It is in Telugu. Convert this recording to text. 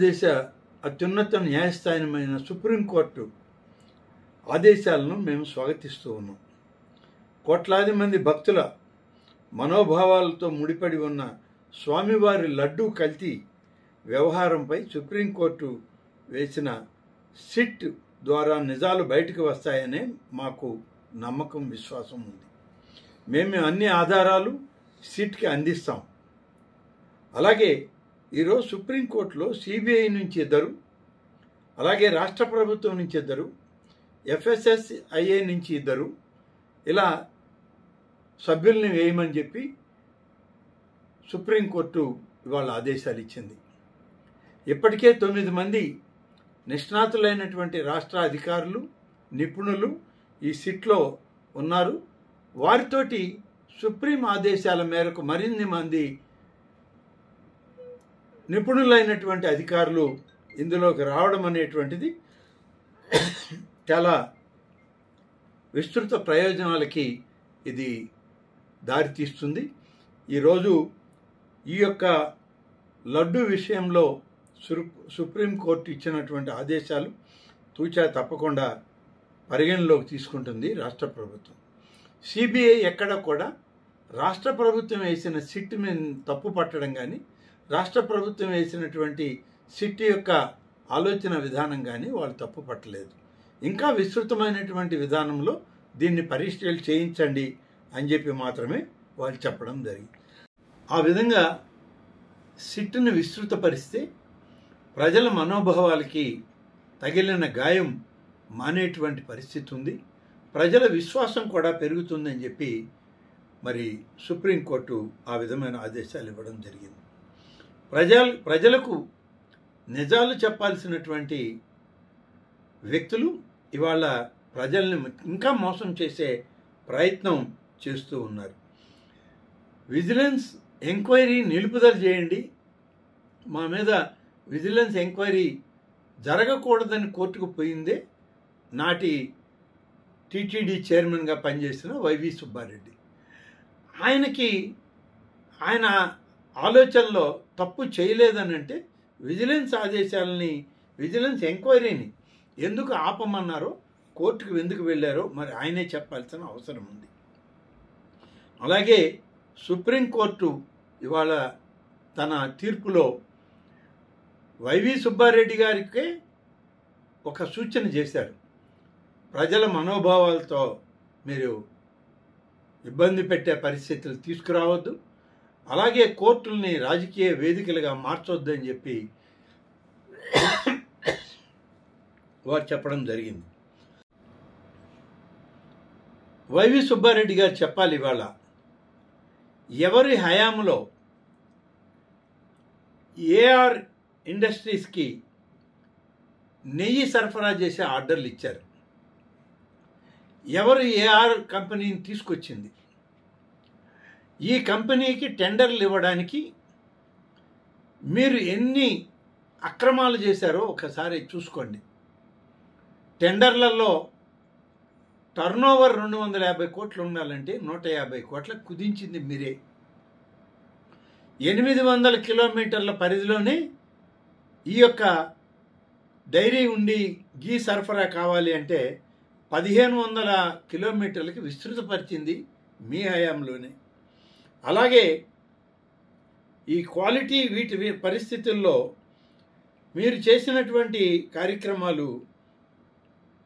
భారతదేశ అత్యున్నత న్యాయస్థానమైన సుప్రీంకోర్టు ఆదేశాలను మేము స్వాగతిస్తూ ఉన్నాం. కోట్లాది మంది భక్తుల మనోభావాలతో ముడిపడి ఉన్న స్వామివారి లడ్డూ కల్తీ వ్యవహారంపై సుప్రీంకోర్టు వేసిన సిట్ ద్వారా నిజాలు బయటకు వస్తాయనే మాకు నమ్మకం, విశ్వాసం ఉంది. మేము అన్ని ఆధారాలు సిట్కి అందిస్తాం. అలాగే ఈరోజు సుప్రీంకోర్టులో సిబిఐ నుంచి 2, అలాగే రాష్ట్ర ప్రభుత్వం నుంచి 2, FSSIA నుంచి 2 ఇలా సభ్యుల్ని వేయమని చెప్పి సుప్రీంకోర్టు ఇవాళ ఆదేశాలు ఇచ్చింది. ఇప్పటికే 9 మంది నిష్ణాతులైనటువంటి రాష్ట్ర అధికారులు, నిపుణులు ఈ సిట్లో ఉన్నారు. వారితోటి సుప్రీం ఆదేశాల మేరకు మరిన్ని మంది నిపుణులైనటువంటి అధికారులు ఇందులోకి రావడం అనేటువంటిది చాలా విస్తృత ప్రయోజనాలకి ఇది దారితీస్తుంది. ఈరోజు ఈ యొక్క లడ్డు విషయంలో సుప్రీంకోర్టు ఇచ్చినటువంటి ఆదేశాలు తూచా తప్పకుండా పరిగణలోకి తీసుకుంటుంది రాష్ట్ర ప్రభుత్వం. సిబిఐ ఎక్కడ కూడా రాష్ట్ర ప్రభుత్వం వేసిన సిట్ మీద తప్పు పట్టడం కానీ, రాష్ట్ర ప్రభుత్వం వేసినటువంటి సిట్ యొక్క ఆలోచన విధానం కానీ వాళ్ళు తప్పు పట్టలేదు. ఇంకా విస్తృతమైనటువంటి విధానంలో దీన్ని పరిశీలన చేయించండి అని చెప్పి మాత్రమే వాళ్ళు చెప్పడం జరిగింది. ఆ విధంగా సిట్ను విస్తృతపరిస్తే ప్రజల మనోభావాలకి తగిలిన గాయం మానేటువంటి పరిస్థితి ఉంది. ప్రజల విశ్వాసం కూడా పెరుగుతుందని చెప్పి మరి సుప్రీంకోర్టు ఆ విధమైన ఆదేశాలు ఇవ్వడం జరిగింది. ప్రజలకు నిజాలు చెప్పాల్సినటువంటి వ్యక్తులు ఇవాళ ప్రజల్ని ఇంకా మోసం చేసే ప్రయత్నం చేస్తూ ఉన్నారు. విజిలెన్స్ ఎంక్వైరీ నిలుపుదల చేయండి, మా మీద విజిలెన్స్ ఎంక్వైరీ జరగకూడదని కోర్టుకు పోయిందే నాటి టీటీడీ చైర్మన్గా పనిచేసిన వైవి సుబ్బారెడ్డి. ఆయన ఆలోచనలో తప్పు చేయలేదని అంటే విజిలెన్స్ ఎంక్వైరీని ఎందుకు ఆపమన్నారో, కోర్టుకు ఎందుకు వెళ్ళారో మరి ఆయనే చెప్పాల్సిన అవసరం ఉంది. అలాగే సుప్రీంకోర్టు ఇవాళ తన తీర్పులో వైవి సుబ్బారెడ్డి గారికి ఒక సూచన చేశారు. ప్రజల మనోభావాలతో మీరు ఇబ్బంది పెట్టే పరిస్థితులు తీసుకురావద్దు, అలాగే కోర్టుల్ని రాజకీయ వేదికలుగా మార్చొద్దని చెప్పి వారు చెప్పడం జరిగింది. వైవి సుబ్బారెడ్డి గారు చెప్పాలి ఇవాళ ఎవరి హయాంలో ఏఆర్ ఇండస్ట్రీస్కి నెయ్యి సరఫరా చేసే ఆర్డర్లు ఇచ్చారు, ఎవరు ఏఆర్ కంపెనీని తీసుకొచ్చింది, ఈ కంపెనీకి టెండర్లు ఇవ్వడానికి మీరు ఎన్ని అక్రమాలు చేశారో ఒకసారి చూసుకోండి. టెండర్లలో టర్నోవర్ 250 కోట్లు ఉండాలంటే 150 కోట్లకు కుదించింది మీరే. 800 కిలోమీటర్ల పరిధిలోనే ఈ యొక్క డైరీ ఉండి గీ సరఫరా కావాలి అంటే 1500 కిలోమీటర్లకి విస్తృతపరిచింది మీ హయాంలోనే. అలాగే ఈ క్వాలిటీ వీటి పరిస్థితుల్లో మీరు చేసినటువంటి కార్యక్రమాలు